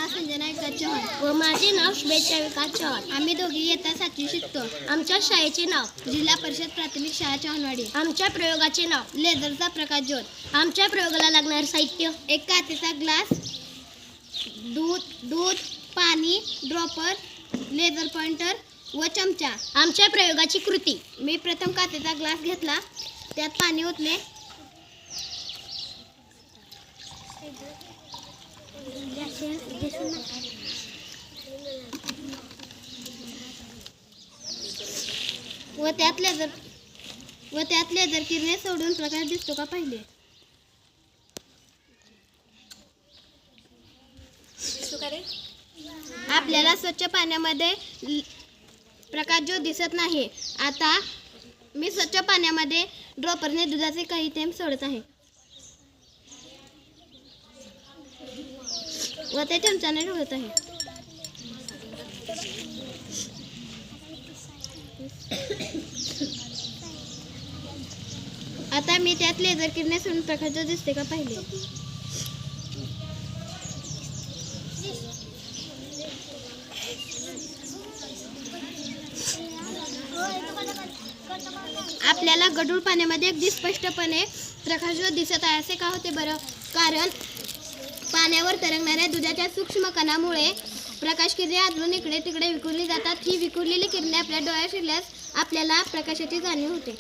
नाव संजना विकास चव्हाण व माझे नाव शुभेच्छा विकास चव्हाण. आम्ही दोघी इयत्ता 7वी शिकतो. आमच्या शाळेचे नाव जिल्हा परिषद प्राथमिक शाळा चव्हाणवाडी. आमच्या प्रयोगाचे नाव लेझरचा प्रकाश ज्योत. आमच्या प्रयोगाला लागणारे साहित्य एक काचेचा ग्लास, दूध, पाणी, ड्रॉपर, लेझर पॉइंटर व चमचा. आमच्या प्रयोगाची कृती. मी प्रथम काचेचा ग्लास घेतला, त्यात पाणी ओतले, व त्यात लेझर किरणे सोडून प्रकाश दिसतो का पाहिले. आपल्याला स्वच्छ पाण्यामध्ये प्रकाश जो दिसत नाही. आता मी स्वच्छ पाण्यामध्ये ड्रॉपरने दुधाचे काही थेंब सोडत आहे व ते चमच्याने ढवळत आहे. आता मी त्यात लेझर किरणे सोडून प्रकाश जो दिसते का पाहिले. आपल्याला गढूळ पाण्यामध्ये अगदी स्पष्टपणे प्रकाश जो दिसत आहे. असे का होते बरं? कारण पाण्यावर तरंगणाऱ्या दुधाच्या सूक्ष्म कणामुळे प्रकाश किरणे आदलून इकडे तिकडे विखुरली जातात. ही विखुरलेली किरणे आपल्या डोळ्यात शिरल्यास आपल्याला प्रकाशाची जाणीव होते.